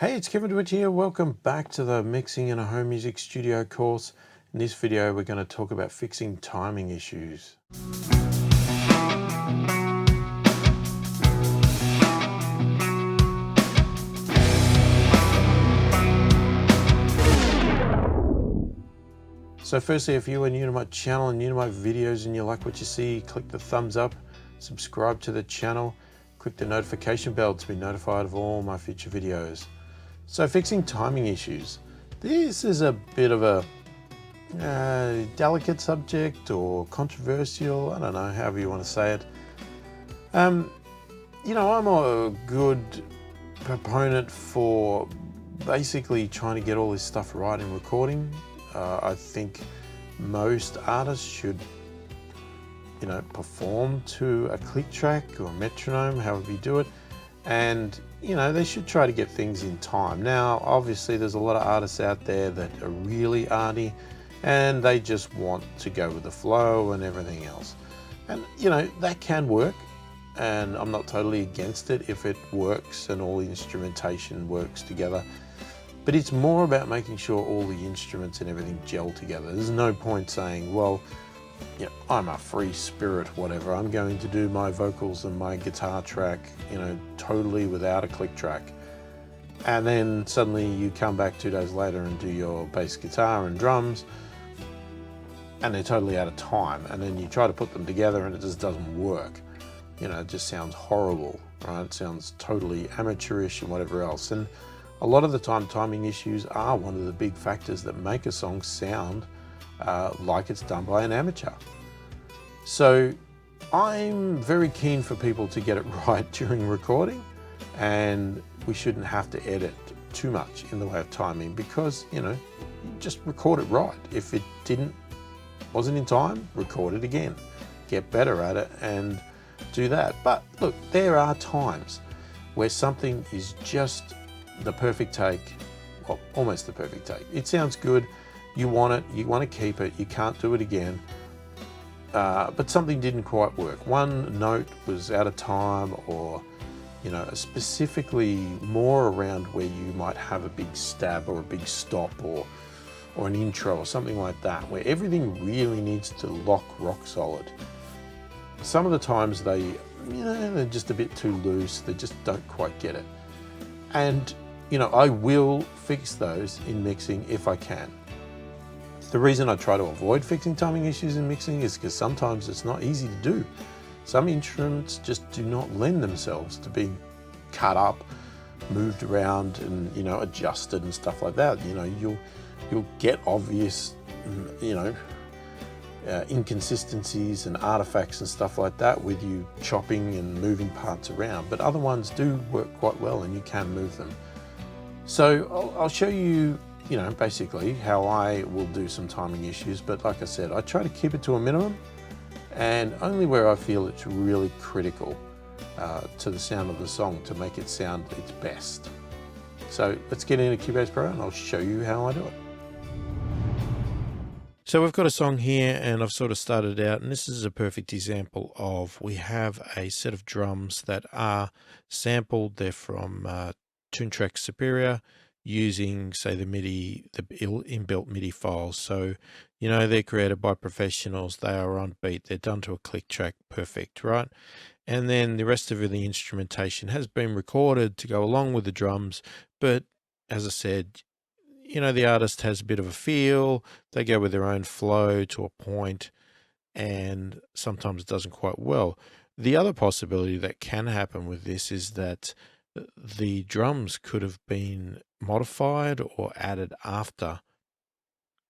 Hey, it's Kevin DeWitt here. Welcome back to the Mixing in a Home Music Studio course. In this video, we're going to talk about fixing timing issues. So firstly, if you are new to my channel and new to my videos and you like what you see, click the thumbs up, subscribe to the channel, click the notification bell to be notified of all my future videos. So fixing timing issues. This is a bit of a delicate subject or controversial. I don't know, however you want to say it. You know, I'm a good proponent for basically trying to get all this stuff right in recording. I think most artists should, you know, perform to a click track or a metronome, however you do it. And, you know, they should try to get things in time. Now, obviously, there's a lot of artists out there that are really arty and they just want to go with the flow and everything else. And, you know, that can work. And I'm not totally against it if it works and all the instrumentation works together. But it's more about making sure all the instruments and everything gel together. There's no point saying, well, you know, I'm a free spirit, whatever. I'm going to do my vocals and my guitar track, you know, totally without a click track. And then suddenly you come back 2 days later and do your bass guitar and drums and they're totally out of time. And then you try to put them together and it just doesn't work. You know, it just sounds horrible, right? It sounds totally amateurish and whatever else. And a lot of the time, timing issues are one of the big factors that make a song sound like it's done by an amateur. So I'm very keen for people to get it right during recording, and we shouldn't have to edit too much in the way of timing because, you know, just record it right. If it wasn't in time, record it again, get better at it and do that. But look, there are times where something is just the perfect take, well, almost the perfect take. It sounds good, you want it, you want to keep it, you can't do it again, but something didn't quite work. One note was out of time, or, you know, specifically more around where you might have a big stab or a big stop or an intro or something like that, where everything really needs to lock rock solid. Some of the times they, you know, they're just a bit too loose, they just don't quite get it. And, you know, I will fix those in mixing if I can. The reason I try to avoid fixing timing issues in mixing is because sometimes it's not easy to do. Some instruments just do not lend themselves to being cut up, moved around and, you know, adjusted and stuff like that. You know, you'll get obvious, you know, inconsistencies and artifacts and stuff like that with you chopping and moving parts around, but other ones do work quite well and you can move them. So I'll show you, you know, basically how I will do some timing issues, but like I said, I try to keep it to a minimum and only where I feel it's really critical to the sound of the song to make it sound its best. So let's get into Cubase Pro and I'll show you how I do it. So we've got a song here and I've sort of started out, and this is a perfect example of, we have a set of drums that are sampled. They're from Toontrack Superior using, say, the inbuilt MIDI files. So, you know, they're created by professionals. They are on beat. They're done to a click track. Perfect, right? And then the rest of the instrumentation has been recorded to go along with the drums. But as I said, you know, the artist has a bit of a feel, they go with their own flow to a point, and sometimes it doesn't quite well. The other possibility that can happen with this is that the drums could have been modified or added after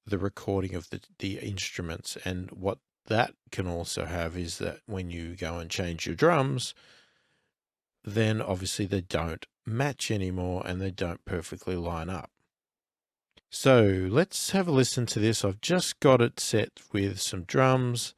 the recording of the instruments. And what that can also have is that when you go and change your drums, then obviously they don't match anymore and they don't perfectly line up. So let's have a listen to this. I've just got it set with some drums,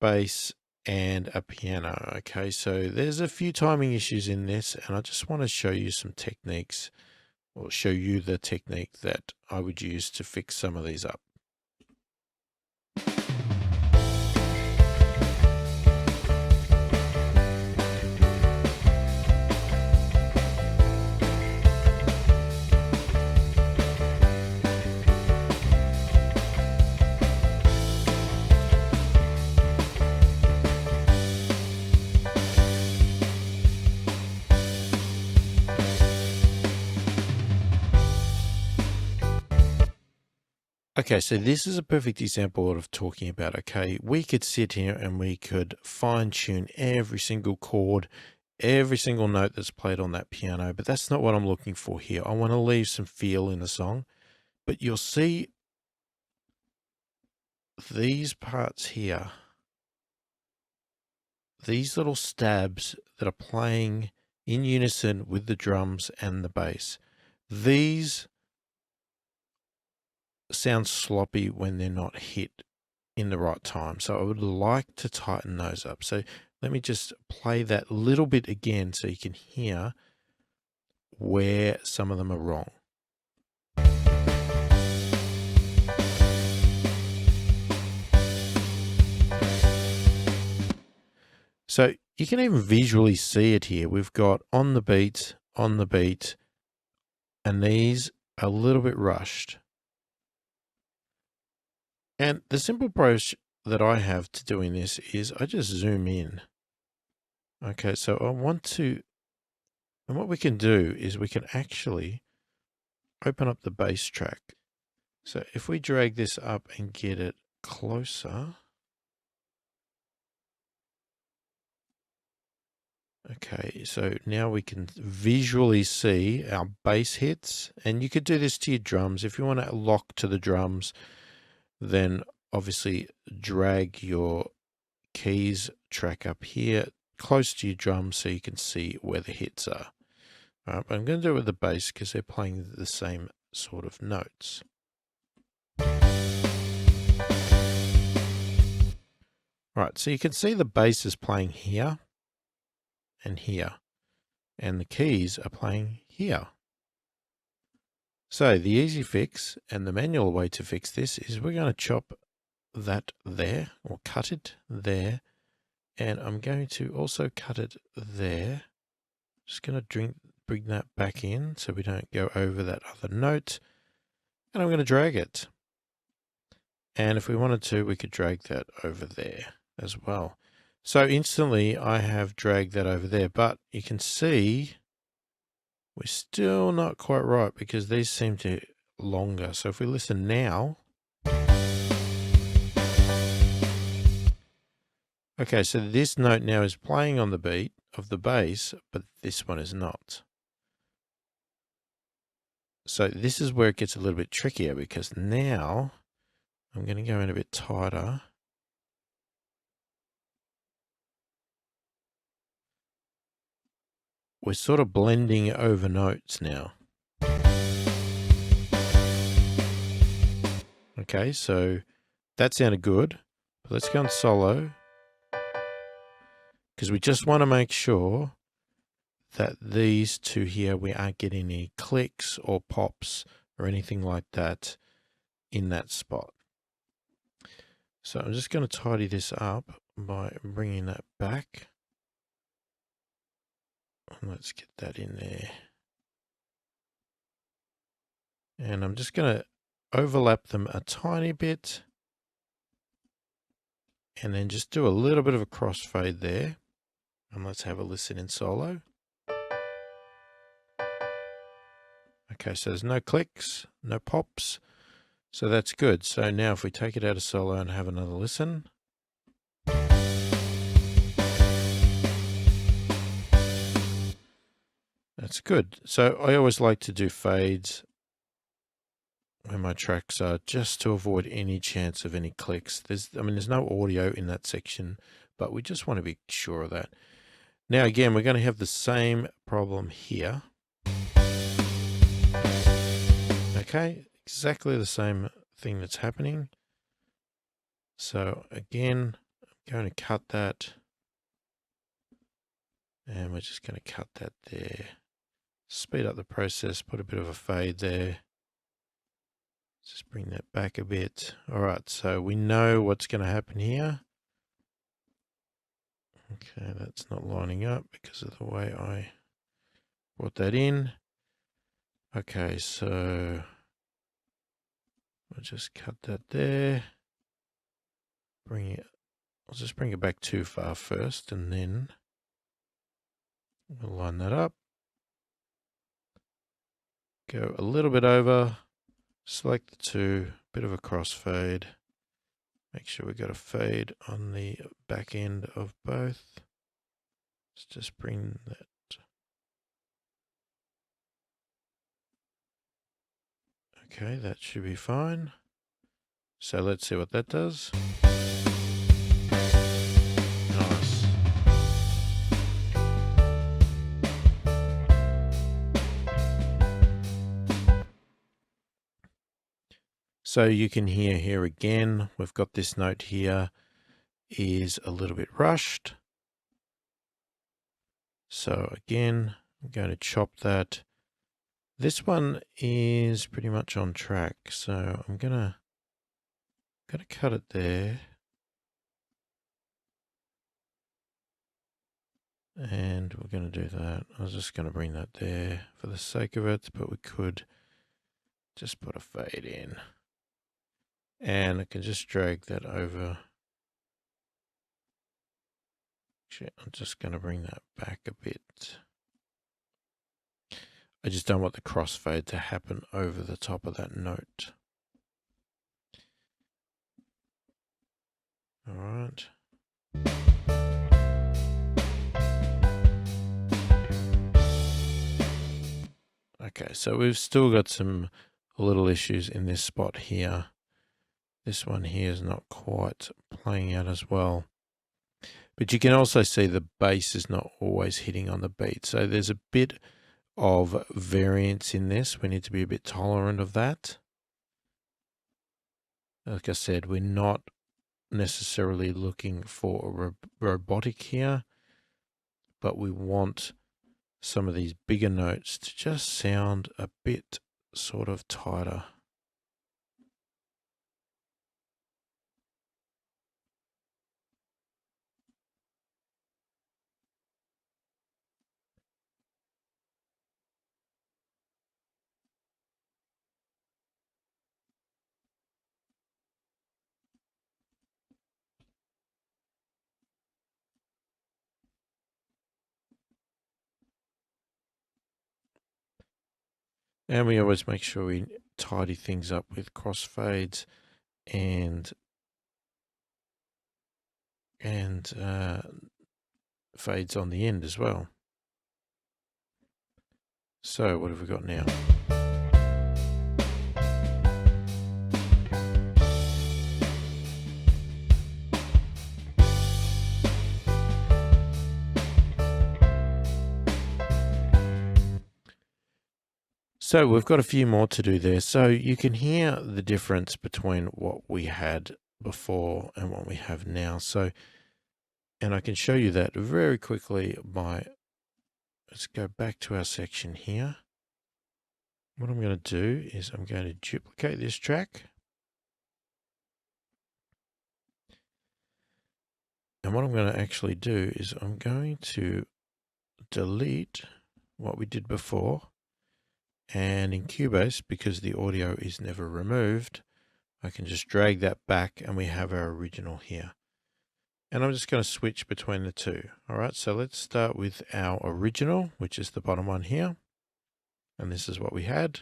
bass, and a piano. Okay, so there's a few timing issues in this, and I just want to show you some techniques, or show you the technique that I would use to fix some of these up. Okay, so this is a perfect example of talking about, okay, we could sit here and we could fine tune every single chord, every single note that's played on that piano, but that's not what I'm looking for here. I want to leave some feel in the song, but you'll see these parts here, these little stabs that are playing in unison with the drums and the bass. These sound sloppy when they're not hit in the right time. So I would like to tighten those up. So let me just play that little bit again so you can hear where some of them are wrong. So you can even visually see it here. We've got on the beat, and these are a little bit rushed. And the simple approach that I have to doing this is I just zoom in. Okay, so I want to, and what we can do is we can actually open up the bass track. So if we drag this up and get it closer. Okay, so now we can visually see our bass hits, and you could do this to your drums. If you want to lock to the drums, then obviously drag your keys track up here close to your drums so you can see where the hits are. All right, but I'm going to do it with the bass because they're playing the same sort of notes. Right, so you can see the bass is playing here and here, and the keys are playing here. So the easy fix and the manual way to fix this is we're going to chop that there, or cut it there, and I'm going to also cut it there. Just going to bring that back in so we don't go over that other note, and I'm going to drag it. And if we wanted to, we could drag that over there as well. So instantly I have dragged that over there, but you can see we're still not quite right because these seem to longer. So if we listen now. Okay, so this note now is playing on the beat of the bass, but this one is not. So this is where it gets a little bit trickier because now I'm going to go in a bit tighter. We're sort of blending over notes now. Okay, so that sounded good. But let's go on solo because we just want to make sure that these two here, we aren't getting any clicks or pops or anything like that in that spot. So I'm just going to tidy this up by bringing that back. Let's get that in there. And I'm just going to overlap them a tiny bit. And then just do a little bit of a crossfade there. And let's have a listen in solo. Okay, so there's no clicks, no pops. So that's good. So now if we take it out of solo and have another listen. That's good. So I always like to do fades where my tracks are just to avoid any chance of any clicks. There's no audio in that section, but we just want to be sure of that. Now again, we're going to have the same problem here. Okay, exactly the same thing that's happening. So again, I'm going to cut that. And we're just going to cut that there. Speed up the process, put a bit of a fade there. Just bring that back a bit. All right, so we know what's going to happen here. Okay, that's not lining up because of the way I brought that in. Okay, so I'll just cut that there. I'll just bring it back too far first, and then we'll line that up. Go a little bit over, Select the two, bit of a crossfade. Make sure we got a fade on the back end of both. Let's just bring that. Okay, that should be fine. So let's see what that does. Nice. So you can hear here again, we've got this note here is a little bit rushed. So again, I'm going to chop that. This one is pretty much on track. So I'm gonna cut it there. And we're going to do that. I was just going to bring that there for the sake of it, but we could just put a fade in. And I can just drag that over. Actually, I'm just going to bring that back a bit. I just don't want the crossfade to happen over the top of that note. All right. Okay, so we've still got some little issues in this spot here. This one here is not quite playing out as well. But you can also see the bass is not always hitting on the beat. So there's a bit of variance in this. We need to be a bit tolerant of that. Like I said, we're not necessarily looking for robotic here, but we want some of these bigger notes to just sound a bit sort of tighter. And we always make sure we tidy things up with crossfades and fades on the end as well. So what have we got now? So we've got a few more to do there. So you can hear the difference between what we had before and what we have now. So, and I can show you that very quickly by, let's go back to our section here. What I'm going to do is I'm going to duplicate this track. And what I'm going to actually do is I'm going to delete what we did before. And in Cubase, because the audio is never removed, I can just drag that back and we have our original here. And I'm just going to switch between the two. All right, so let's start with our original, which is the bottom one here. And this is what we had.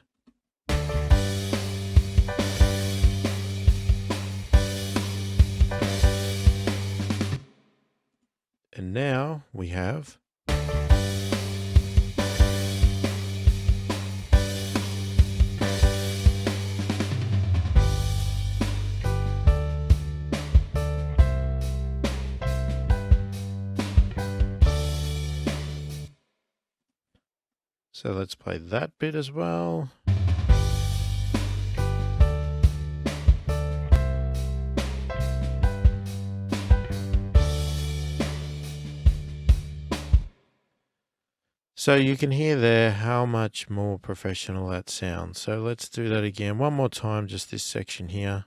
And now we have so let's play that bit as well. So you can hear there how much more professional that sounds. So let's do that again one more time, just this section here.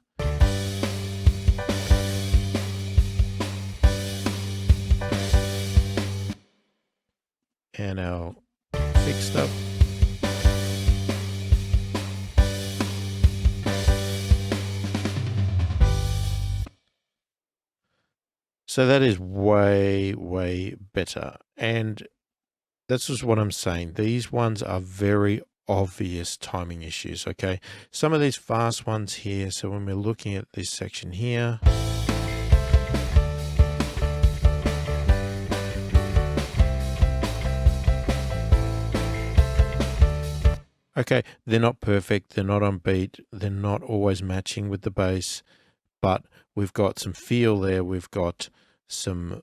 And our fixed up. So that is way, way better. And that's just what I'm saying. These ones are very obvious timing issues, okay? Some of these fast ones here, so when we're looking at this section here, okay, they're not perfect, they're not on beat, they're not always matching with the bass, but we've got some feel there, we've got some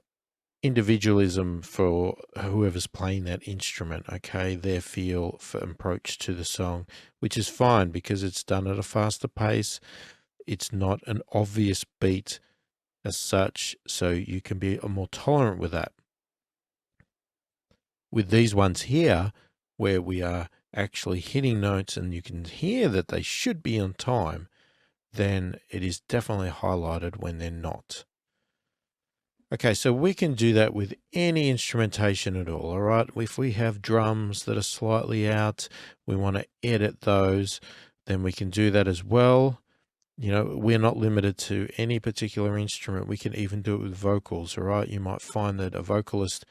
individualism for whoever's playing that instrument, okay, their feel for approach to the song, which is fine because it's done at a faster pace. It's not an obvious beat as such, so you can be more tolerant with that. With these ones here, where we are actually hitting notes and you can hear that they should be on time, then it is definitely highlighted when they're not. Okay, so we can do that with any instrumentation at all right? If we have drums that are slightly out, we want to edit those, then we can do that as well. You know, we're not limited to any particular instrument. We can even do it with vocals, all right? You might find that a vocalist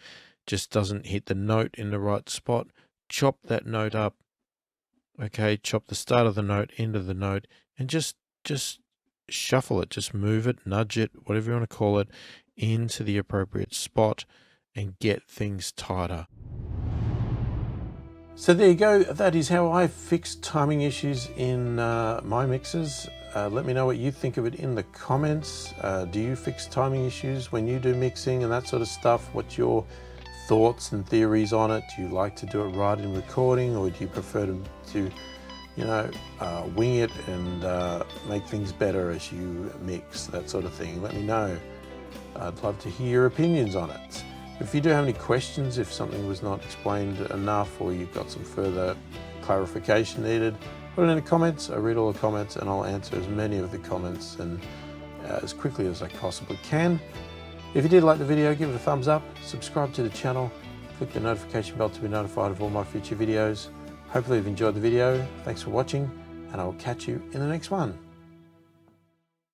just doesn't hit the note in the right spot. Chop that note up, okay? Chop the start of the note, end of the note, and just shuffle it, just move it, nudge it, whatever you want to call it, into the appropriate spot and get things tighter. So there you go. That is how I fix timing issues in my mixes. Let me know what you think of it in the comments. Do you fix timing issues when you do mixing and that sort of stuff? What's your thoughts and theories on it? Do you like to do it right in recording, or do you prefer to you know, wing it and make things better as you mix, that sort of thing? Let me know. I'd love to hear your opinions on it. If you do have any questions, if something was not explained enough or you've got some further clarification needed, put it in the comments. I read all the comments and I'll answer as many of the comments and as quickly as I possibly can. If you did like the video, give it a thumbs up, subscribe to the channel, click the notification bell to be notified of all my future videos. Hopefully you've enjoyed the video. Thanks for watching, and I will catch you in the next one.